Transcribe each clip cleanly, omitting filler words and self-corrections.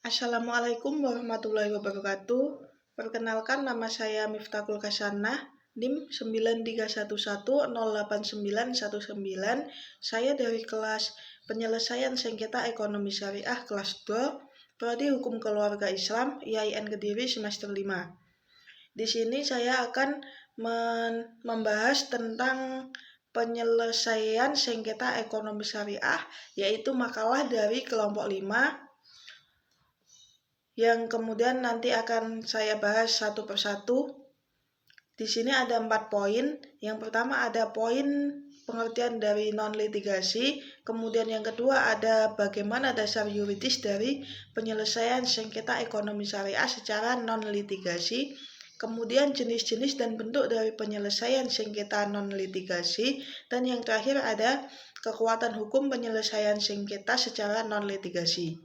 Assalamualaikum warahmatullahi wabarakatuh. Perkenalkan, nama saya Miftahul Kasanah, NIM 931108919. Saya dari kelas Penyelesaian Sengketa Ekonomi Syariah kelas 2, Prodi Hukum Keluarga Islam, IAIN Kediri semester 5. Di sini saya akan membahas tentang penyelesaian sengketa ekonomi syariah, yaitu makalah dari kelompok 5 yang kemudian nanti akan saya bahas satu persatu. Di sini ada 4 poin. Yang pertama ada poin pengertian dari non-litigasi, kemudian yang kedua ada bagaimana dasar yuridis dari penyelesaian sengketa ekonomi syariah secara non-litigasi, kemudian jenis-jenis dan bentuk dari penyelesaian sengketa non-litigasi, dan yang terakhir ada kekuatan hukum penyelesaian sengketa secara non-litigasi.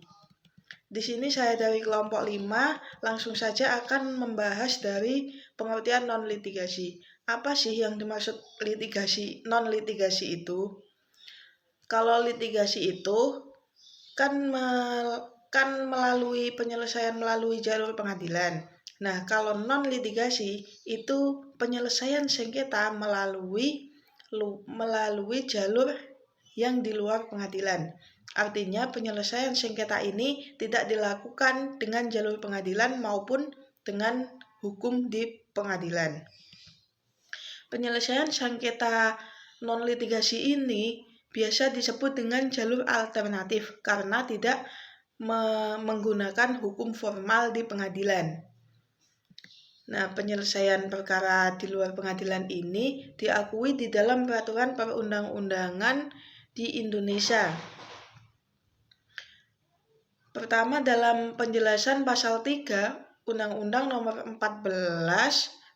Di sini saya dari kelompok 5 langsung saja akan membahas dari pengertian non-litigasi. Apa sih yang dimaksud non-litigasi itu? Kalau litigasi itu kan melalui penyelesaian melalui jalur pengadilan. Nah, kalau non-litigasi itu penyelesaian sengketa melalui jalur yang di luar pengadilan. Artinya penyelesaian sengketa ini tidak dilakukan dengan jalur pengadilan maupun dengan hukum di pengadilan. Penyelesaian sengketa non-litigasi ini biasa disebut dengan jalur alternatif karena tidak menggunakan hukum formal di pengadilan. Nah, penyelesaian perkara di luar pengadilan ini diakui di dalam peraturan perundang-undangan di Indonesia. Pertama, dalam penjelasan pasal 3 Undang-Undang Nomor 14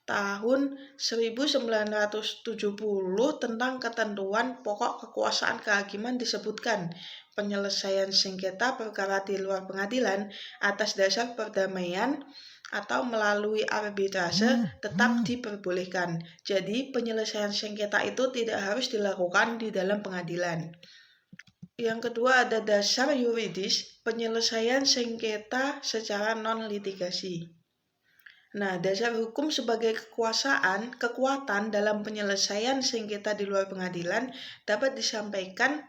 Tahun 1970 tentang ketentuan pokok kekuasaan kehakiman disebutkan penyelesaian sengketa perkara di luar pengadilan atas dasar perdamaian atau melalui arbitrase tetap diperbolehkan. Jadi penyelesaian sengketa itu tidak harus dilakukan di dalam pengadilan. Yang kedua ada dasar yuridis penyelesaian sengketa secara non-litigasi. Nah, dasar hukum sebagai kekuatan dalam penyelesaian sengketa di luar pengadilan dapat disampaikan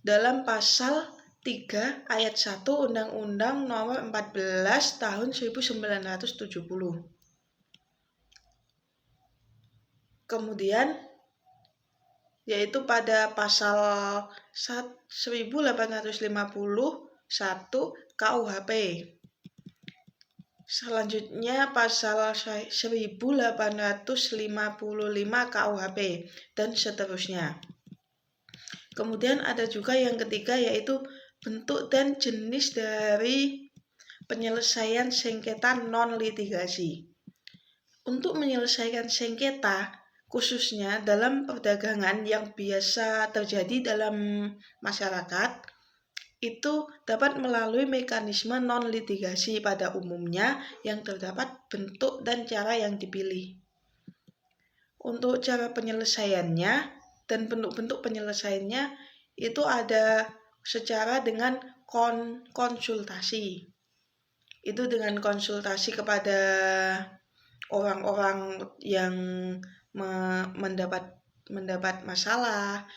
dalam pasal 3 ayat 1 Undang-Undang Nomor 14 Tahun 1970. Kemudian yaitu pada pasal 1851 KUHP. Selanjutnya pasal 1855 KUHP dan seterusnya. Kemudian ada juga yang ketiga yaitu bentuk dan jenis dari penyelesaian sengketa non-litigasi. Untuk menyelesaikan sengketa khususnya dalam perdagangan yang biasa terjadi dalam masyarakat, itu dapat melalui mekanisme non-litigasi pada umumnya yang terdapat bentuk dan cara yang dipilih. Untuk cara penyelesaiannya dan bentuk-bentuk penyelesaiannya itu ada secara dengan konsultasi. Itu dengan konsultasi kepada orang-orang yang mendapat masalah.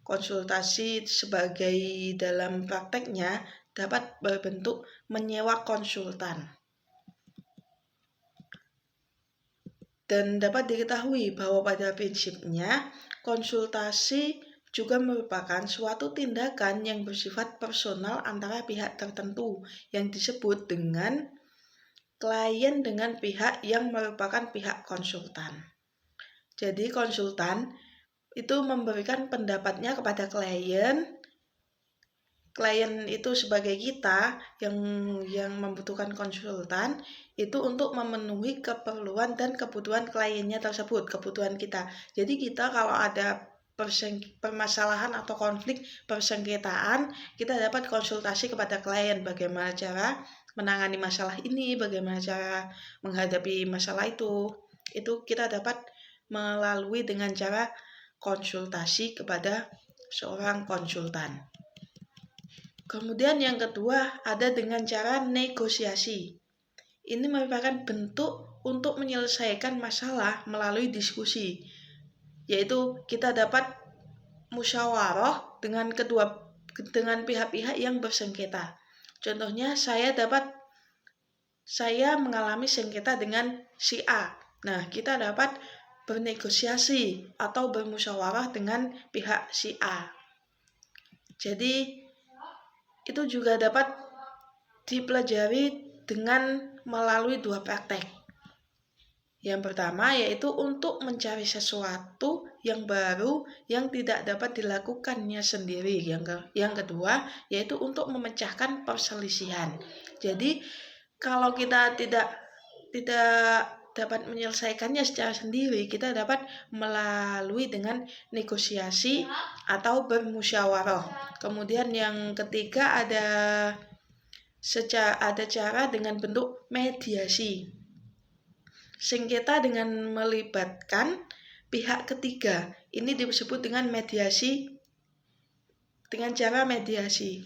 Konsultasi sebagai dalam prakteknya dapat berbentuk menyewa konsultan. Dan dapat diketahui bahwa pada prinsipnya konsultasi juga merupakan suatu tindakan yang bersifat personal antara pihak tertentu yang disebut dengan klien dengan pihak yang merupakan pihak konsultan. Jadi konsultan itu memberikan pendapatnya kepada klien. Klien itu sebagai kita yang membutuhkan konsultan itu untuk memenuhi keperluan dan kebutuhan kliennya tersebut, kebutuhan kita. Jadi kita kalau ada permasalahan atau konflik persengketaan, kita dapat konsultasi kepada klien bagaimana cara menangani masalah ini, bagaimana cara menghadapi masalah itu kita dapat melalui dengan cara konsultasi kepada seorang konsultan. Kemudian yang kedua ada dengan cara negosiasi. Ini merupakan bentuk untuk menyelesaikan masalah melalui diskusi, yaitu kita dapat musyawarah dengan pihak-pihak yang bersengketa. Contohnya saya mengalami sengketa dengan si A. Nah, kita dapat bernegosiasi atau bermusyawarah dengan pihak si A. Jadi itu juga dapat dipelajari dengan melalui dua praktek. Yang pertama yaitu untuk mencari sesuatu yang baru yang tidak dapat dilakukannya sendiri. Yang kedua yaitu untuk memecahkan perselisihan. Jadi kalau kita tidak dapat menyelesaikannya secara sendiri, kita dapat melalui dengan negosiasi atau bermusyawarah. Kemudian yang ketiga ada cara dengan bentuk mediasi. Sengketa dengan melibatkan pihak ketiga. Ini disebut dengan mediasi, dengan cara mediasi.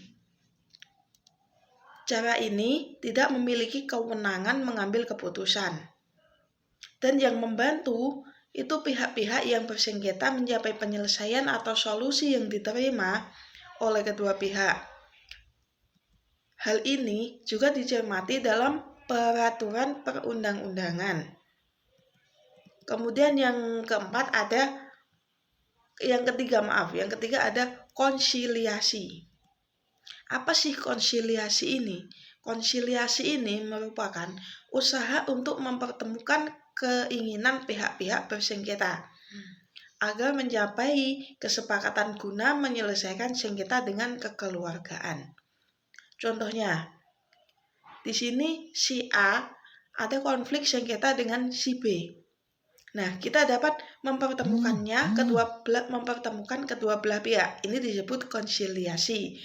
Cara ini tidak memiliki kewenangan mengambil keputusan. Dan yang membantu itu pihak-pihak yang bersengketa mencapai penyelesaian atau solusi yang diterima oleh kedua pihak. Hal ini juga dicermati dalam peraturan perundang-undangan. Kemudian yang ketiga ada konsiliasi. Apa sih konsiliasi ini? Konsiliasi ini merupakan usaha untuk mempertemukan keinginan pihak-pihak bersengketa agar mencapai kesepakatan guna menyelesaikan sengketa dengan kekeluargaan. Contohnya, di sini si A ada konflik sengketa dengan si B. Nah, kita dapat mempertemukan kedua belah pihak. Ini disebut konsiliasi.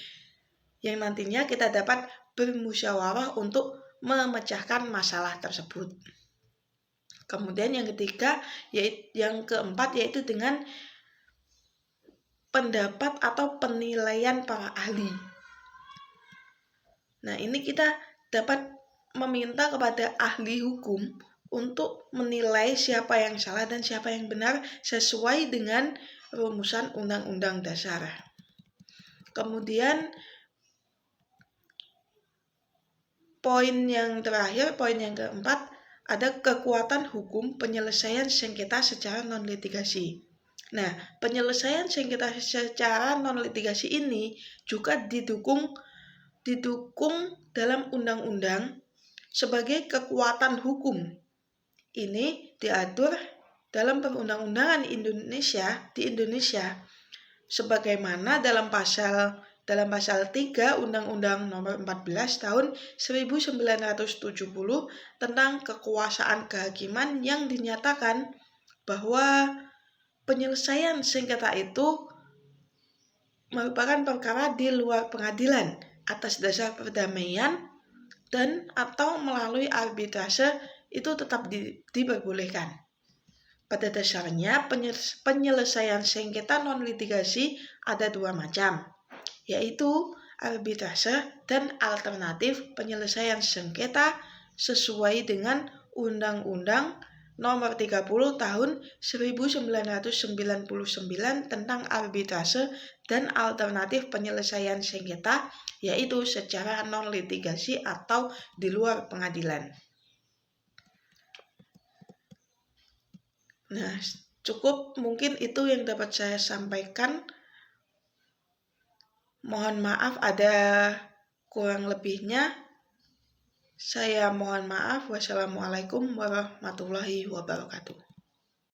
Yang nantinya kita dapat bermusyawarah untuk memecahkan masalah tersebut. Kemudian yang keempat yaitu dengan pendapat atau penilaian para ahli. Nah, ini kita dapat meminta kepada ahli hukum untuk menilai siapa yang salah dan siapa yang benar sesuai dengan rumusan Undang-Undang Dasar. Kemudian poin yang keempat ada kekuatan hukum penyelesaian sengketa secara non-litigasi. Nah, penyelesaian sengketa secara non-litigasi ini juga didukung dalam undang-undang sebagai kekuatan hukum. Ini diatur dalam perundang-undangan di Indonesia sebagaimana dalam pasal 3 Undang-Undang Nomor 14 Tahun 1970 tentang kekuasaan kehakiman yang dinyatakan bahwa penyelesaian sengketa itu merupakan perkara di luar pengadilan atas dasar perdamaian dan atau melalui arbitrase itu tetap diperbolehkan. Pada dasarnya penyelesaian sengketa non-litigasi ada dua macam, yaitu arbitrase dan alternatif penyelesaian sengketa sesuai dengan Undang-Undang Nomor 30 Tahun 1999 tentang arbitrase dan alternatif penyelesaian sengketa, yaitu secara non-litigasi atau di luar pengadilan. Nah, cukup mungkin itu yang dapat saya sampaikan. Mohon maaf ada kurang lebihnya. Saya mohon maaf. Wassalamualaikum warahmatullahi wabarakatuh.